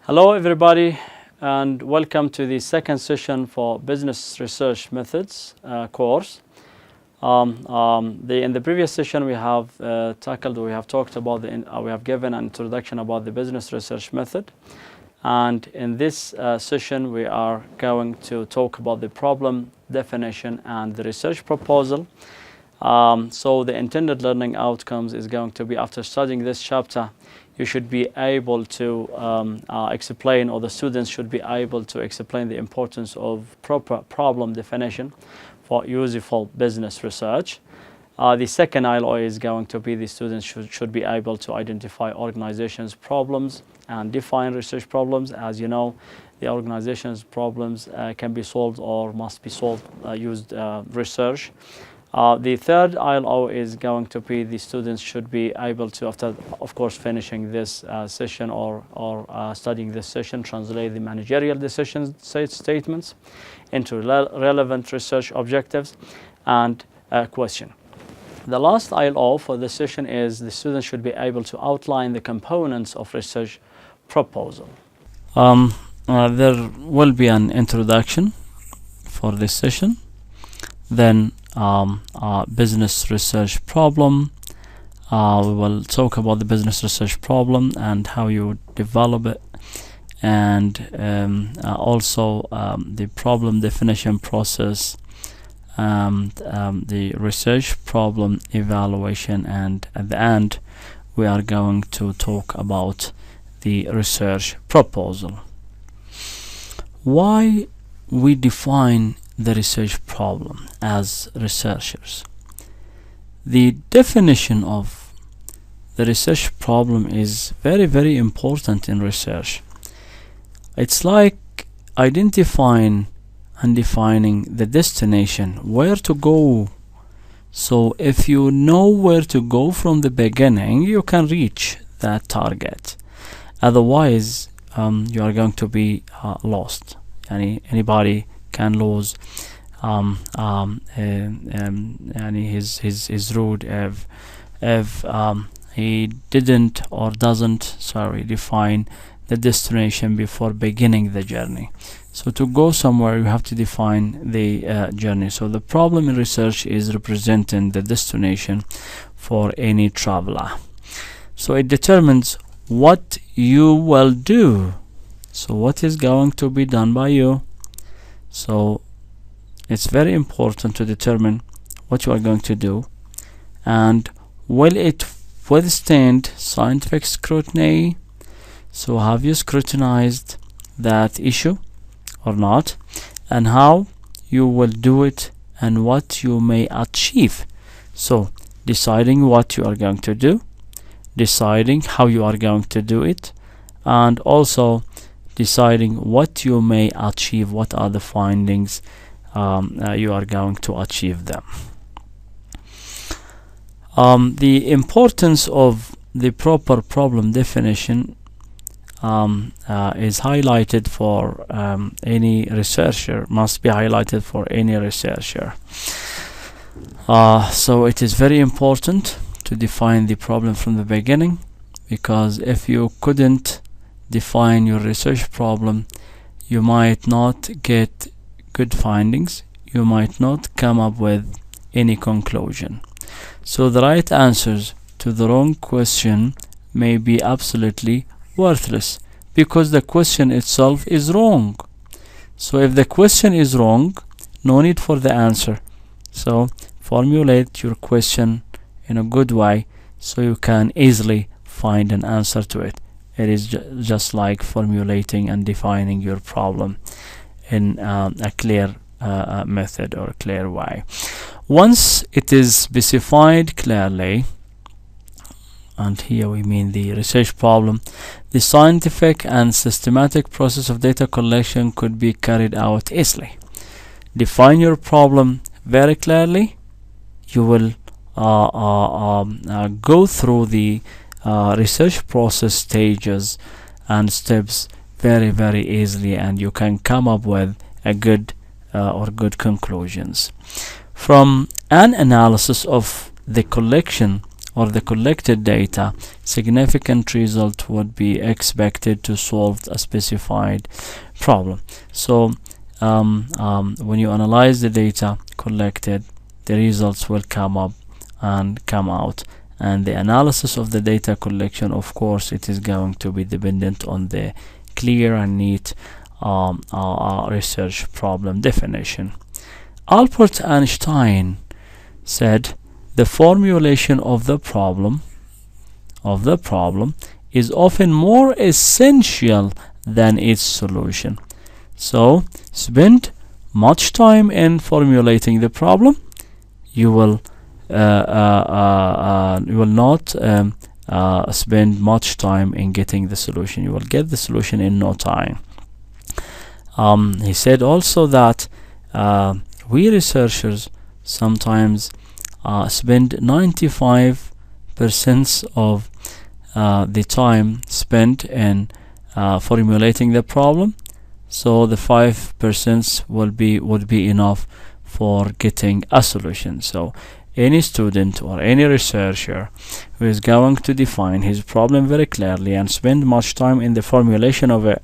Hello everybody, and welcome to the second session for Business Research Methods course. In the previous session we have talked about we have given an introduction about the business research method, and in this session we are going to talk about the problem definition and the research proposal. So the intended learning outcomes is going to be, after studying this chapter, you should be able to explain, or the students should be able to explain the importance of proper problem definition for useful business research. The second ILO is going to be the students should be able to identify organizations' problems and define research problems. As you know, the organization's problems can be solved or must be solved used research. The third ILO is going to be the students should be able to, after of course finishing this session or studying this session, translate the managerial decision statements into relevant research objectives and a question. The last ILO for this session is the students should be able to outline the components of research proposal. There will be an introduction for this session, then business research problem. We will talk about the business research problem and how you develop it, and also the problem definition process, the research problem evaluation, and at the end we are going to talk about the research proposal. Why we define the research problem as researchers? The definition of the research problem is very, very important in research. It's like identifying and defining the destination, where to go. So if you know where to go from the beginning, you can reach that target. Otherwise, you are going to be lost. Anybody can lose his route if he didn't or doesn't define the destination before beginning the journey. So to go somewhere, you have to define the journey. So the problem in research is representing the destination for any traveler. So it determines what you will do. So what is going to be done by you? So it's very important to determine what you are going to do, and will it withstand scientific scrutiny? So have you scrutinized that issue or not, and how you will do it and what you may achieve. So deciding what you are going to do, deciding how you are going to do it, and also deciding what you may achieve, what are the findings you are going to achieve them. The importance of the proper problem definition is highlighted for any researcher, must be highlighted for any researcher. So it is very important to define the problem from the beginning, because if you couldn't define your research problem, you might not get good findings, you might not come up with any conclusion. So the right answers to the wrong question may be absolutely worthless, because the question itself is wrong. So if the question is wrong, no need for the answer. So formulate your question in a good way so you can easily find an answer to it. It is just like formulating and defining your problem in a clear method or a clear way. Once it is specified clearly, and here we mean the research problem, the scientific and systematic process of data collection could be carried out easily. Define your problem very clearly, you will go through the research process stages and steps very, very easily, and you can come up with a good conclusions. From an analysis of the collection or the collected data, significant result would be expected to solve a specified problem. So when you analyze the data collected, the results will come up and come out. And the analysis of the data collection, of course, it is going to be dependent on the clear and neat research problem definition. Albert Einstein said the formulation of the problem is often more essential than its solution. So spend much time in formulating the problem. You will not spend much time in getting the solution. You will get the solution in no time. He said also that we researchers sometimes spend 95% of the time spent in formulating the problem, so the 5% would be enough for getting a solution. So any student or any researcher who is going to define his problem very clearly and spend much time in the formulation of it,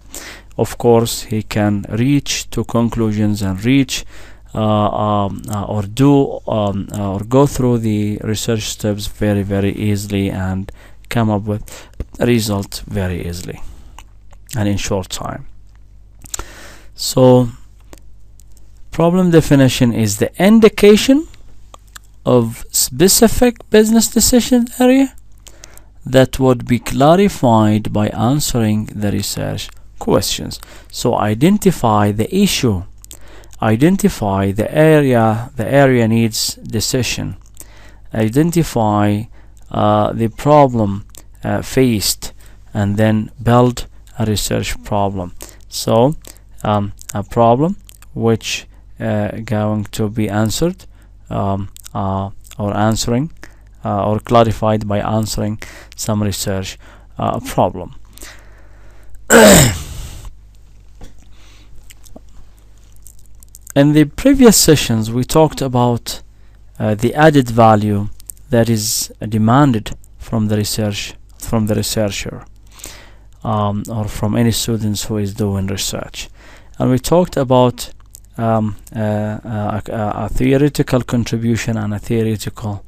of course he can reach to conclusions and reach or go through the research steps very, very easily and come up with a result very easily and in short time. So problem definition is the indication of specific business decision area that would be clarified by answering the research questions. So identify the issue, identify the area needs decision, identify the problem faced, and then build a research problem. So a problem which going to be answered or answering or clarified by answering some research problem. In the previous sessions we talked about the added value that is demanded from the researcher or from any students who is doing research, and we talked about a theoretical contribution and a theoretical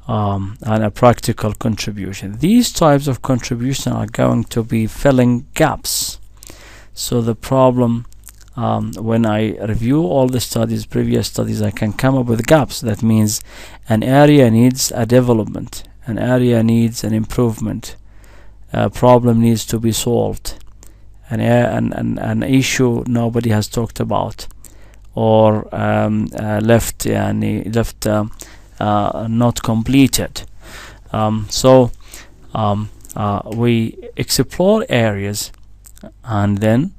and a practical contribution. These types of contribution are going to be filling gaps. So the problem, when I review all the previous studies, I can come up with gaps. That means an area needs a development, an area needs an improvement, a problem needs to be solved, an issue nobody has talked about, or left not completed. So we explore areas, and then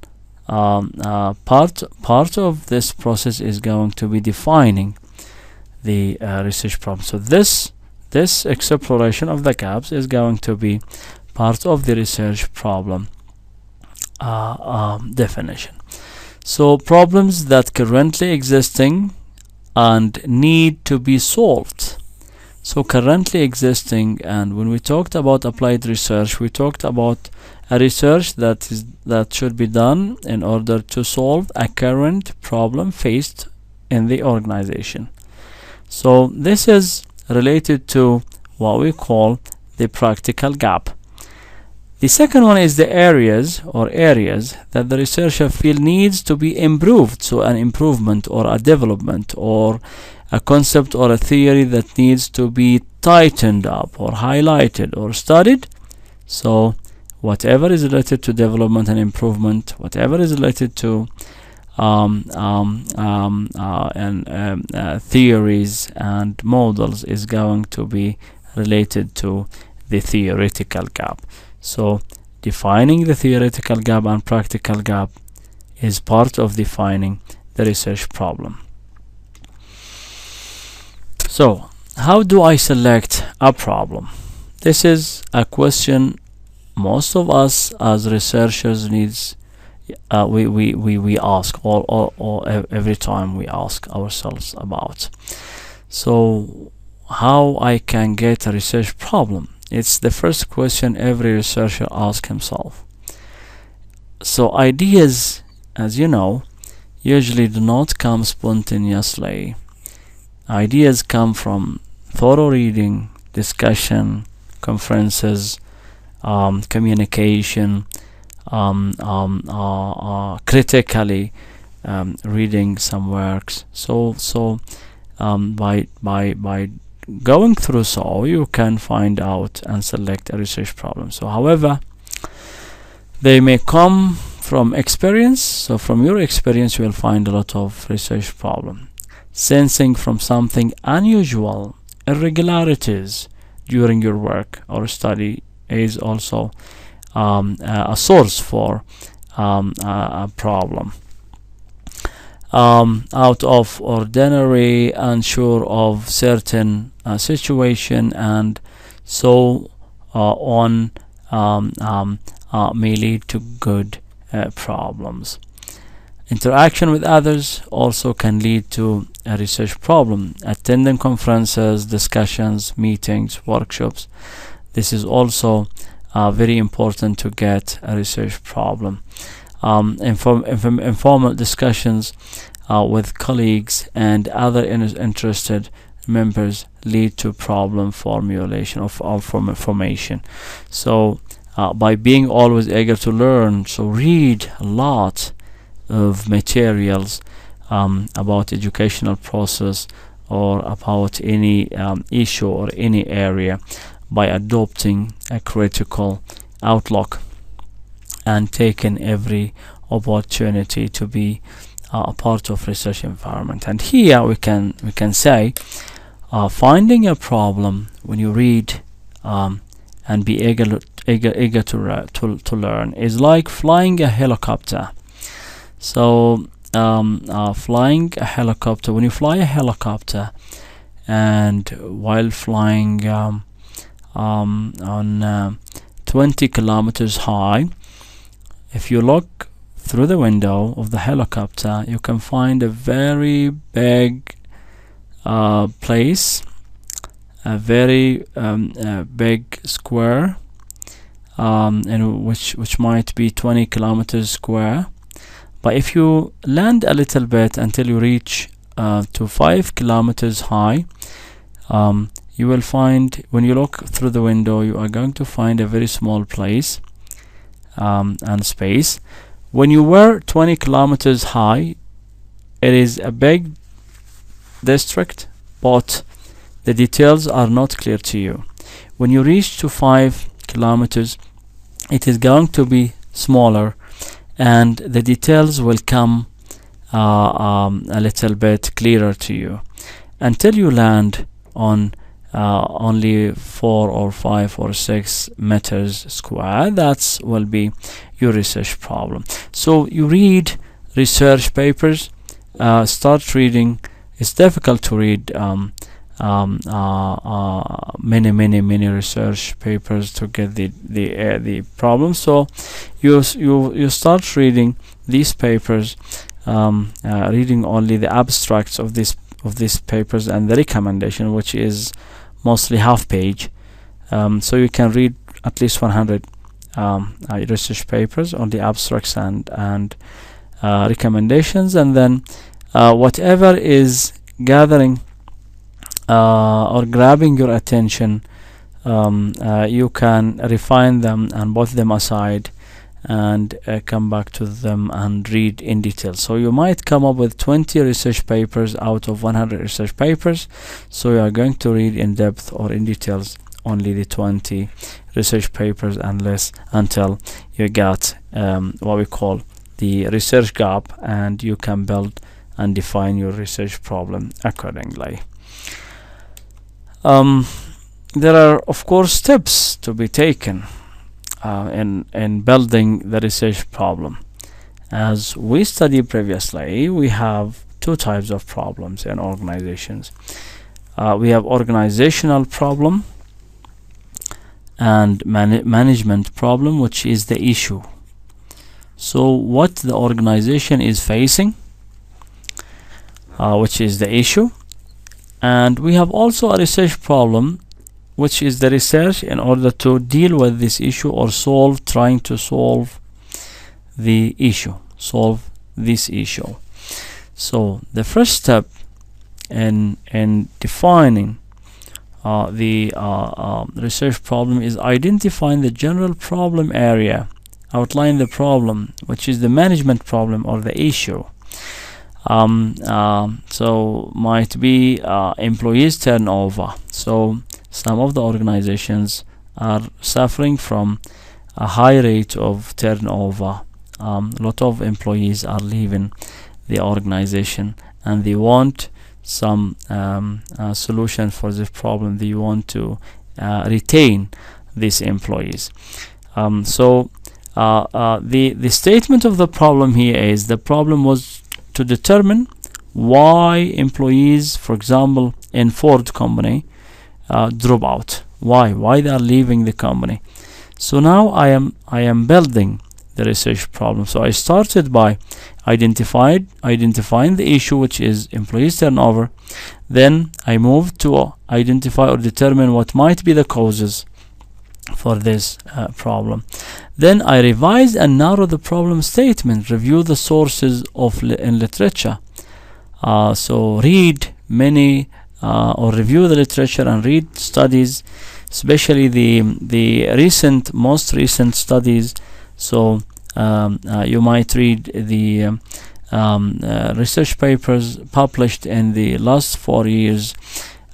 part of this process is going to be defining the research problem. So this exploration of the gaps is going to be part of the research problem definition. So problems that currently existing and need to be solved. So currently existing, and when we talked about applied research, we talked about a research that should be done in order to solve a current problem faced in the organization. So this is related to what we call the practical gap. The second one is the areas that the researcher feel needs to be improved. So an improvement or a development or a concept or a theory that needs to be tightened up or highlighted or studied. So whatever is related to development and improvement, whatever is related to theories and models is going to be related to the theoretical gap. So defining the theoretical gap and practical gap is part of defining the research problem. So how do I select a problem? This is a question most of us as researchers needs we ask or every time we ask ourselves about. So how I can get a research problem? It's the first question every researcher asks himself. So ideas, as you know, usually do not come spontaneously. Ideas come from thorough reading, discussion, conferences, communication, critically reading some works. So by going through, so you can find out and select a research problem. So however, they may come from experience. So from your experience you will find a lot of research problem. Sensing from something unusual, irregularities during your work or study is also a source for a problem. Out of ordinary, unsure of certain situation, and so on, may lead to good problems. Interaction with others also can lead to a research problem. Attending conferences, discussions, meetings, workshops, this is also very important to get a research problem. Informal discussions with colleagues and other interested members lead to problem formulation of formation. So by being always eager to learn, so read a lot of materials about educational process or about any issue or any area, by adopting a critical outlook and taking every opportunity to be a part of research environment. And here we can say finding a problem when you read and be eager to learn is like flying a helicopter. So flying a helicopter, when you fly a helicopter, and while flying on 20 kilometers high, if you look through the window of the helicopter, you can find a very big place, a very big square, and which might be 20 kilometers square. But if you land a little bit until you reach to 5 kilometers high, you will find, when you look through the window, you are going to find a very small place and space. When you were 20 kilometers high, it is a big district, but the details are not clear to you. When you reach to 5 kilometers, it is going to be smaller, and the details will come a little bit clearer to you until you land on only 4 or 5 or 6 meters square. That will be your research problem. So you read research papers, start reading. It's difficult to read many research papers to get the problem. So you start reading these papers, reading only the abstracts of these papers and the recommendation, which is mostly half page. So you can read at least 100 research papers on the abstracts and recommendations, and then whatever is gathering or grabbing your attention, you can refine them and put them aside and come back to them and read in detail. So you might come up with 20 research papers out of 100 research papers, so you are going to read in depth or in details only the 20 research papers and less, until you get what we call the research gap, and you can build and define your research problem accordingly. There are of course steps to be taken in building the research problem. As we studied previously, we have two types of problems in organizations. We have organizational problem and management problem, which is the issue. So what the organization is facing, which is the issue, And we have also a research problem, which is the research in order to deal with this issue or trying to solve the issue, solve this issue. So the first step in defining the research problem is identifying the general problem area, outline the problem, which is the management problem or the issue. So might be employees turnover. So some of the organizations are suffering from a high rate of turnover. A lot of employees are leaving the organization, and they want some solution for this problem. They want to retain these employees. So the statement of the problem here is the problem was to determine why employees, for example, in Ford company, drop out. Why they are leaving the company. So now I am building the research problem. So I started by identifying the issue, which is employees turnover. Then I moved to identify or determine what might be the causes for this problem. Then I revise and narrow the problem statement, review the sources in literature. So read many or review the literature and read studies, especially the most recent studies. So you might read the research papers published in the last 4 years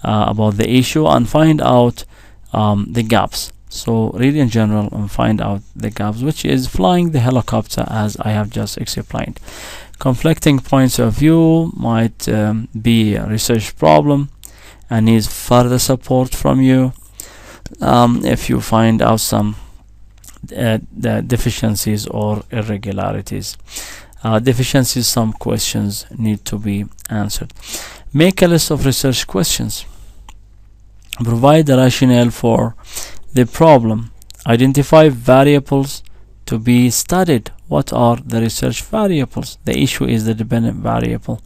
about the issue and find out the gaps. So read in general and find out the gaps, which is flying the helicopter, as I have just explained. Conflicting points of view might be a research problem and needs further support from you. If you find out some the deficiencies or irregularities. Deficiencies, some questions need to be answered. Make a list of research questions. Provide the rationale for the problem. Identify variables to be studied. What are the research variables? The issue is the dependent variable,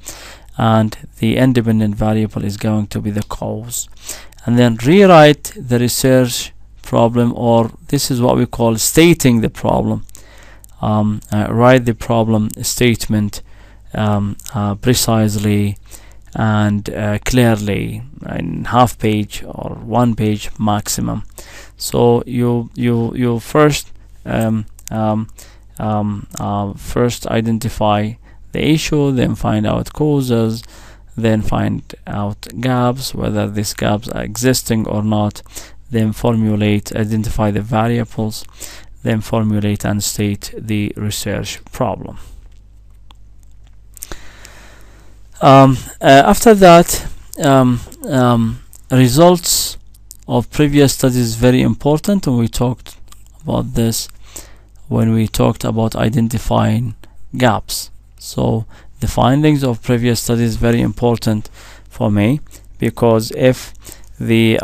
and the independent variable is going to be the cause. And then rewrite the research problem, or this is what we call stating the problem. Write the problem statement precisely and clearly in half page or 1 page maximum. So you first first identify the issue, then find out causes, then find out gaps, whether these gaps are existing or not, then identify the variables, then formulate and state the research problem. After that, results of previous studies is very important, and we talked about this when we talked about identifying gaps. So the findings of previous studies is very important for me, because if the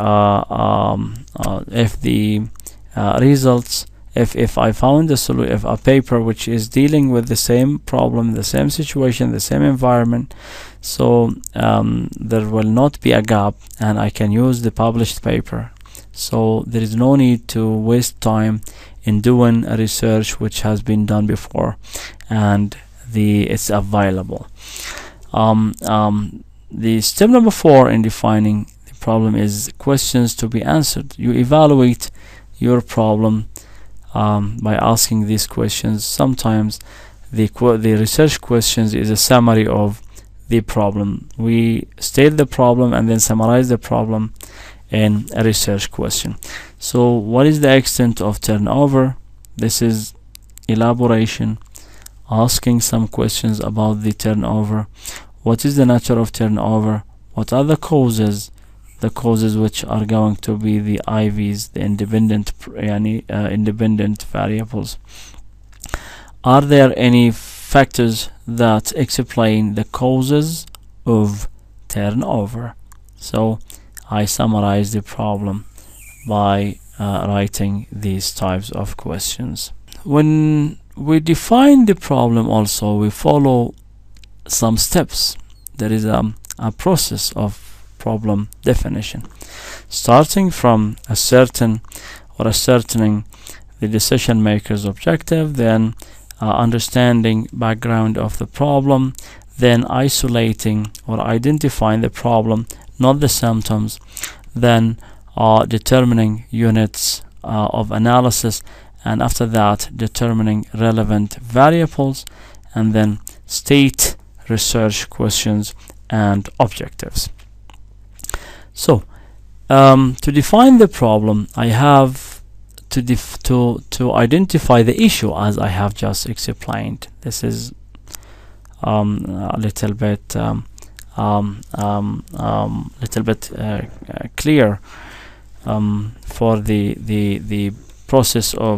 results, if I found if a paper which is dealing with the same problem, the same situation, the same environment, so there will not be a gap and I can use the published paper. So there is no need to waste time in doing a research which has been done before and it's available. The step number 4 in defining the problem is questions to be answered. You evaluate your problem by asking these questions. Sometimes the research questions is a summary of the problem. We state the problem and then summarize the problem in a research question. So what is the extent of turnover? This is elaboration, asking some questions about the turnover. What is the nature of turnover? What are the causes? The causes which are going to be the IVs, the independent variables. Are there any factors that explain the causes of turnover? So I summarize the problem by writing these types of questions. When we define the problem, also we follow some steps. There is a process of problem definition, starting from ascertaining the decision maker's objective, then understanding background of the problem, then isolating or identifying the problem, not the symptoms, then determining units of analysis, and after that determining relevant variables, and then state research questions and objectives. So to define the problem, I have to identify the issue, as I have just explained. This is a little bit clear for the process of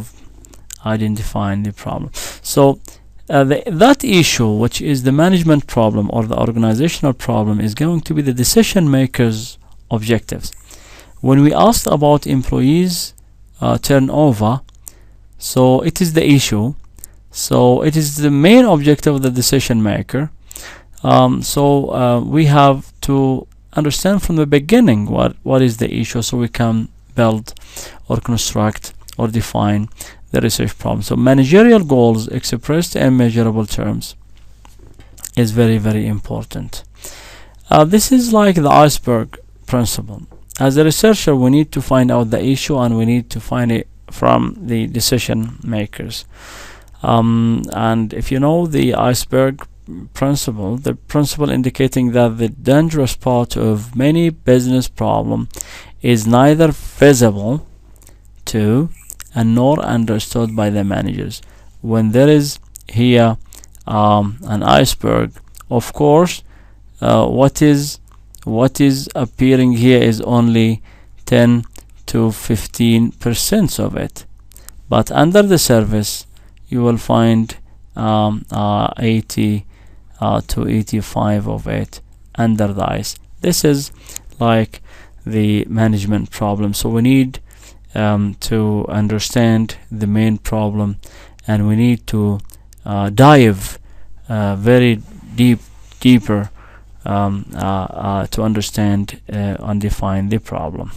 identifying the problem. So that issue, which is the management problem or the organizational problem, is going to be the decision maker's objectives. When we asked about employees turnover, so it is the issue, so it is the main objective of the decision maker. So we have to understand from the beginning what is the issue, so we can build or construct or define the research problem. So managerial goals expressed in measurable terms is very, very important. This is like the iceberg principle. As a researcher, we need to find out the issue, and we need to find it from the decision makers. And if you know the iceberg principle, the principle indicating that the dangerous part of many business problem is neither visible to and nor understood by the managers. When there is here an iceberg, of course what is appearing here is only 10 to 15% of it, but under the surface you will find 80 to 85 of it under the ice. This is like the management problem. So we need to understand the main problem, and we need to dive very deeper to understand and define the problem.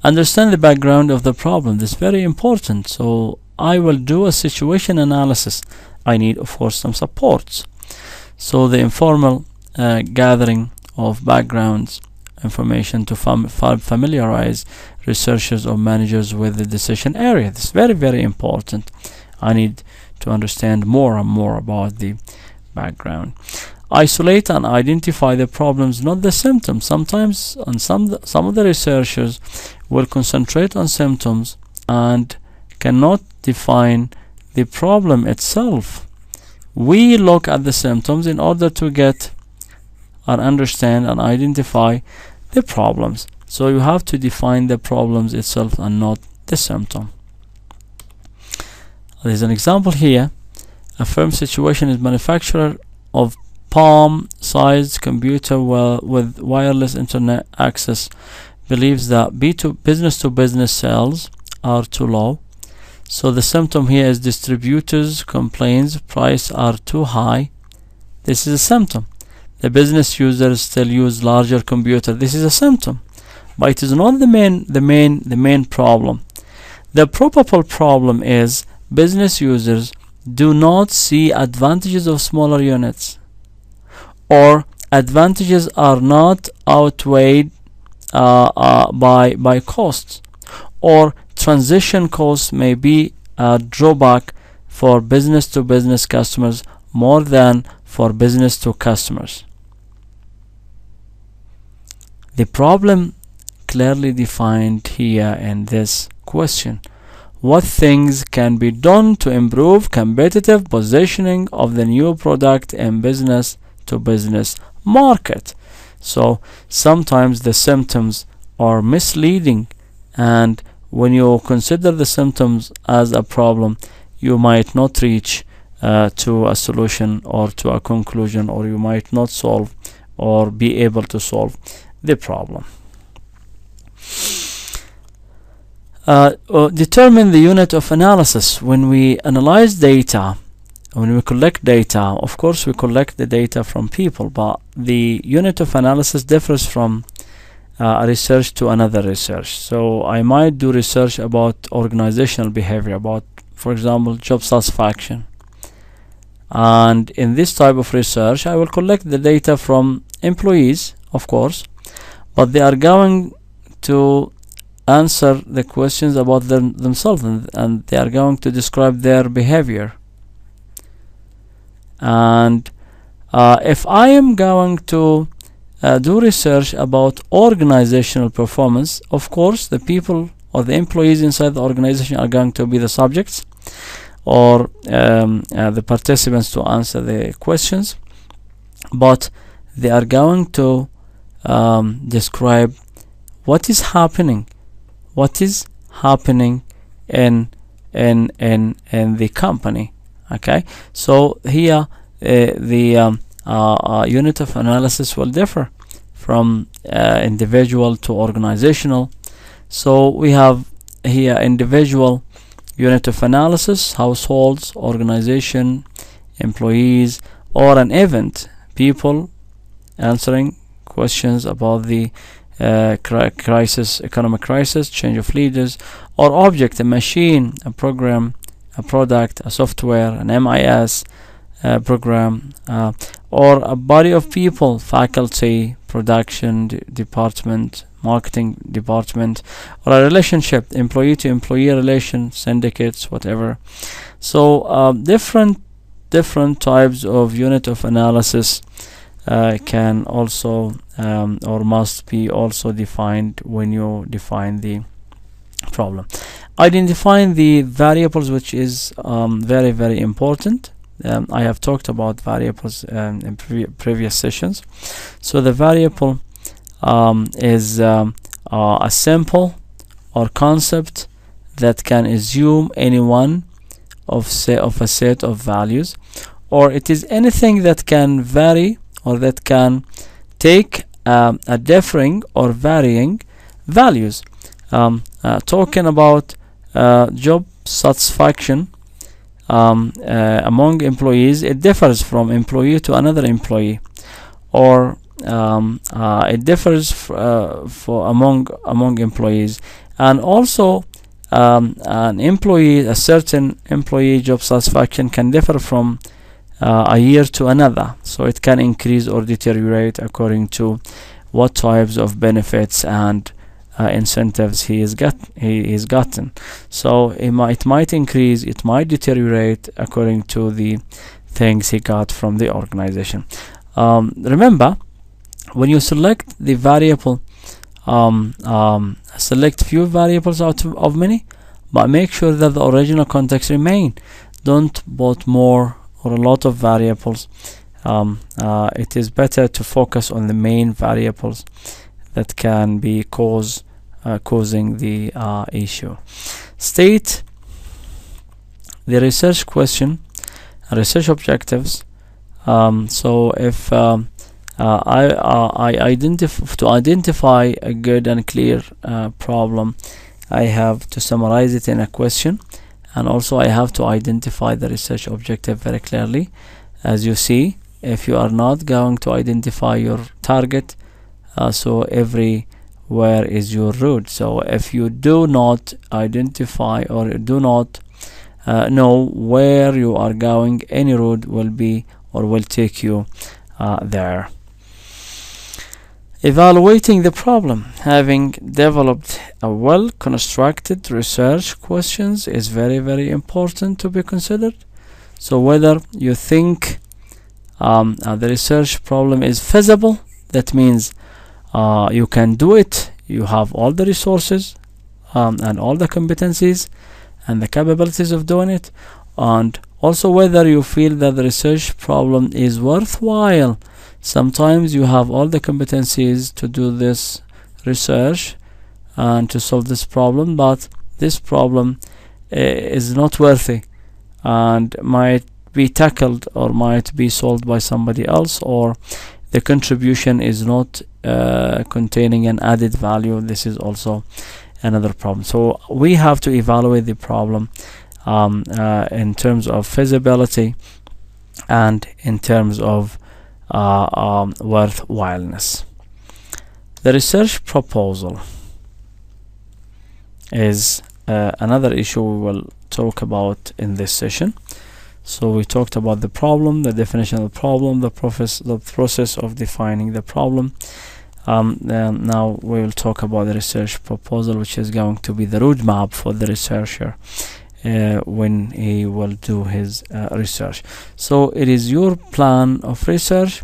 Understand the background of the problem. This is very important. So I will do a situation analysis. I need, of course, some supports. So the informal gathering of backgrounds information to familiarize researchers or managers with the decision area. This is very, very important. I need to understand more and more about the background. Isolate and identify the problems, not the symptoms. Sometimes some of the researchers will concentrate on symptoms and cannot define the problem itself. We look at the symptoms in order to get and understand and identify the problems. So you have to define the problems itself and not the symptom. There's an example here. A firm situation is manufacturer of palm-sized computer with wireless internet access believes that business-to-business sales are too low. So the symptom here is distributors complains prices are too high. This is a symptom. The business users still use larger computer. This is a symptom, but it is not the main problem. The probable problem is business users do not see advantages of smaller units, or advantages are not outweighed by costs, or transition costs may be a drawback for business to business customers more than for business to customers. The problem clearly defined here in this question. What things can be done to improve competitive positioning of the new product in business to business market? So sometimes the symptoms are misleading, and when you consider the symptoms as a problem, you might not reach to a solution or to a conclusion, or you might not solve or be able to solve the problem. Determine the unit of analysis. When we analyze data, when we collect data, of course we collect the data from people, but the unit of analysis differs from a research to another research. So I might do research about organizational behavior, about, for example, job satisfaction. And in this type of research, I will collect the data from employees, of course, but they are going to answer the questions about themselves, and they are going to describe their behavior. And if I am going to do research about organizational performance, of course the people or the employees inside the organization are going to be the subjects, or the participants to answer the questions, but they are going to describe what is happening in the company. Okay, so here the unit of analysis will differ from individual to organizational. So we have here individual unit of analysis, households, organization, employees, or an event, people answering questions about the crisis, economic crisis, change of leaders, or object, a machine, a program, a product, a software, an MIS program, or a body of people, faculty, production department, marketing department, or a relationship, employee to employee relation, syndicates, whatever. So different types of unit of analysis can also or must be also defined when you define the problem. Identifying the variables, which is very, very important. I have talked about variables in previous sessions. So the variable is a sample or concept that can assume any one of a set of values, or it is anything that can vary or that can take a differing or varying values. Talking about job satisfaction among employees, it differs from employee to another employee, or it differs for among employees, and also a certain employee job satisfaction can differ from a year to another. So it can increase or deteriorate according to what types of benefits and incentives he is gotten. So it might increase, it might deteriorate according to the things he got from the organization. Remember, when you select the variable, select few variables out of many, but make sure that the original context remain. Don't put more or a lot of variables. It is better to focus on the main variables that can be causing the issue. State the research question and research objectives. So if I identify a good and clear problem, I have to summarize it in a question, and also I have to identify the research objective very clearly. As you see, if you are not going to identify your target, so everywhere is your route. So if you do not identify or do not know where you are going, any route will be or will take you there. Evaluating the problem. Having developed a well-constructed research questions is very, very important to be considered. So whether you think the research problem is feasible, that means you can do it, you have all the resources and all the competencies and the capabilities of doing it, and also whether you feel that the research problem is worthwhile. Sometimes you have all the competencies to do this research and to solve this problem, but this problem is not worthy and might be tackled or might be solved by somebody else, or the contribution is not containing an added value. This is also another problem. So we have to evaluate the problem in terms of feasibility, and in terms of worthwhileness. The research proposal is another issue we will talk about in this session. So we talked about the problem, the definition of the problem, the process of defining the problem. Now we will talk about the research proposal, which is going to be the roadmap for the researcher when he will do his research. So it is your plan of research.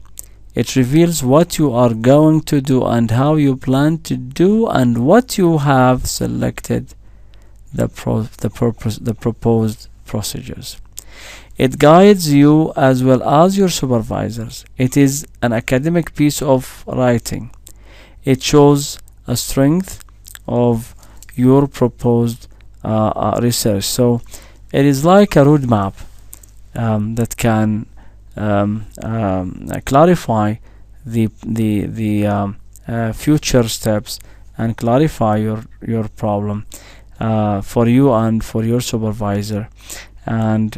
It reveals what you are going to do and how you plan to do and what you have selected, the proposed procedures. It guides you as well as your supervisors. It is an academic piece of writing. It shows a strength of your proposed research. So it is like a roadmap that can clarify the future steps and clarify your problem for you and for your supervisor, and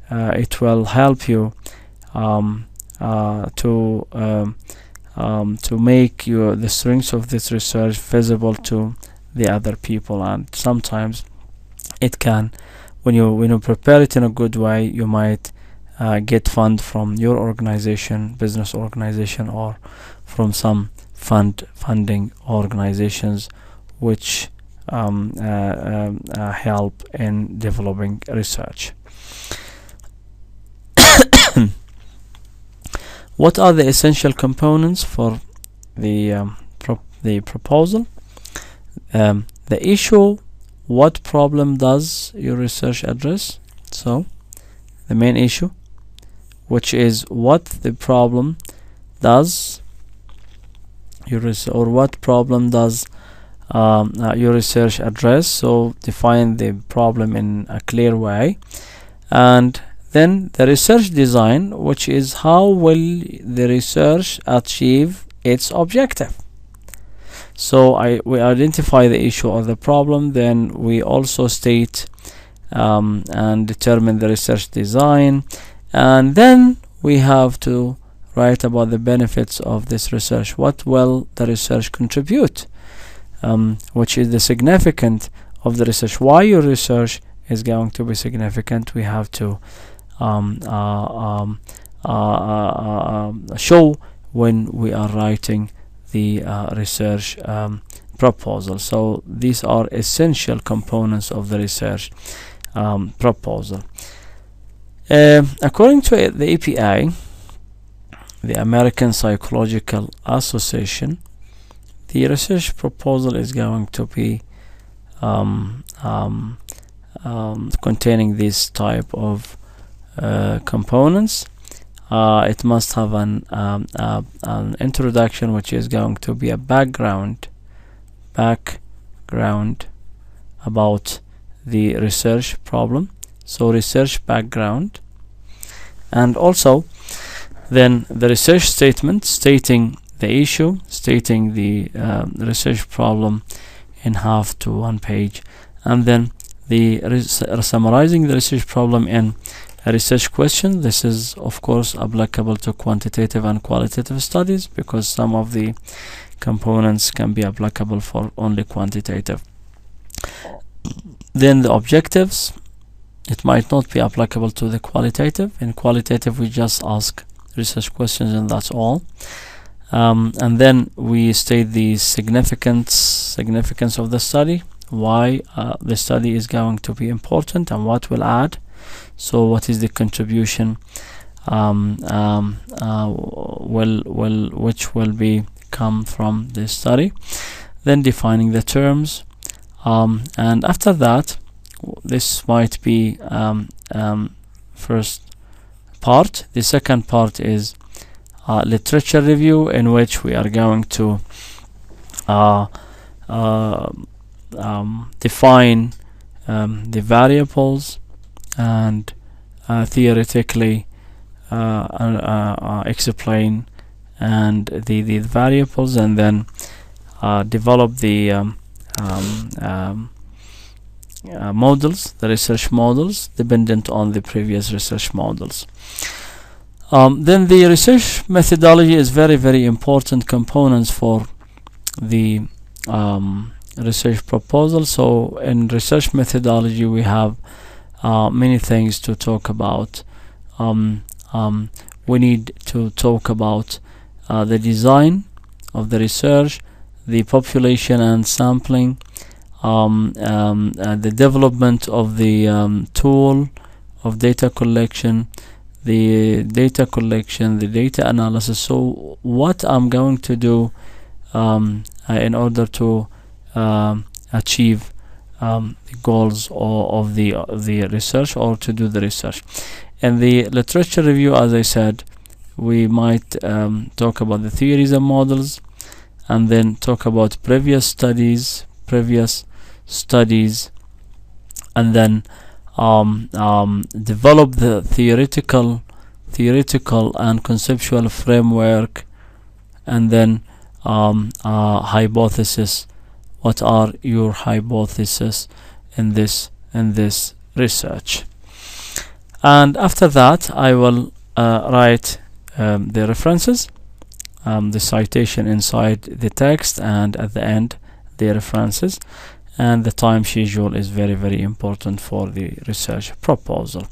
it will help you to make the strengths of this research visible to the other people. And sometimes it can, when you prepare it in a good way, you might get fund from your organization, business organization, or from some funding organizations which help in developing research. What are the essential components for the proposal? The issue: what problem does your research address? So the main issue, which is what the problem does your research address. So define the problem in a clear way. And then the research design, which is how will the research achieve its objective. So we identify the issue or the problem, then we also state and determine the research design, and then we have to write about the benefits of this research. What will the research contribute? Which is the significance of the research. Why your research is going to be significant? We have to show when we are writing the research proposal. So these are essential components of the research proposal. According to the APA, the American Psychological Association, the research proposal is going to be containing this type of components. It must have an introduction, which is going to be a background about the research problem. So research background, and also then the research statement stating the issue, stating the research problem in half to 1 page, and then the summarizing the research problem in a research question. This is of course applicable to quantitative and qualitative studies, because some of the components can be applicable for only quantitative. Then the objectives, it might not be applicable to the qualitative. In qualitative we just ask research questions and that's all. And then we state the significance of the study, why the study is going to be important and what will add. So what is the contribution which will be come from this study. Then defining the terms, and after that, this might be first part. The second part is literature review, in which we are going to define the variables and theoretically explain and the variables, and then develop the models, the research models, dependent on the previous research models. Then the research methodology is very important components for the research proposal. So in research methodology we have many things to talk about. We need to talk about the design of the research, the population and sampling, the development of the tool of data collection, the data analysis. So what I'm going to do in order to achieve the goals of the research, or to do the research. And the literature review, as I said, we might talk about the theories and models, and then talk about previous studies, and then develop the theoretical and conceptual framework, and then hypothesis. What are your hypotheses in this research? And after that I will write the references, the citation inside the text, and at the end the references. And the time schedule is very important for the research proposal.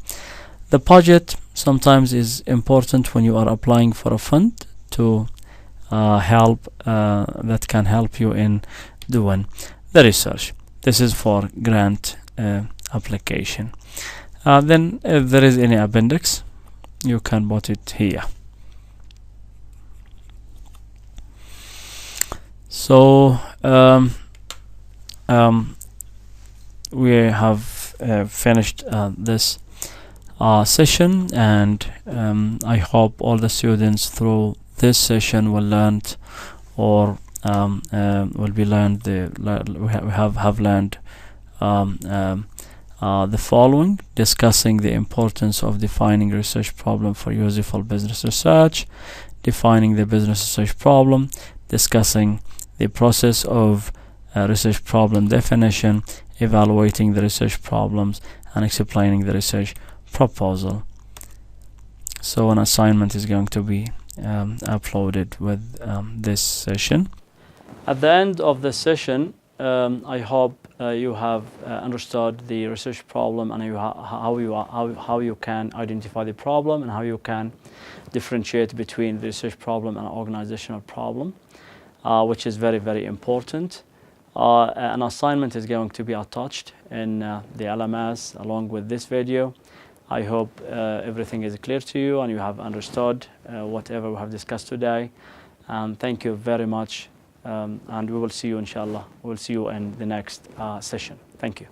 The budget sometimes is important when you are applying for a fund to help that can help you in doing the research. This is for grant application. Then if there is any appendix, you can put it here. So we have finished this session, and I hope all the students through this session will learn, or will be learned we have learned the following: discussing the importance of defining research problem for useful business research, defining the business research problem, discussing the process of research problem definition, evaluating the research problems, and explaining the research proposal. So an assignment is going to be uploaded with this session. At the end of the session, I hope you have understood the research problem, and how you can identify the problem, and how you can differentiate between the research problem and organizational problem, which is very important. An assignment is going to be attached in the LMS along with this video. I hope everything is clear to you and you have understood whatever we have discussed today. Thank you very much, and we will see you, inshallah. We will see you in the next session. Thank you.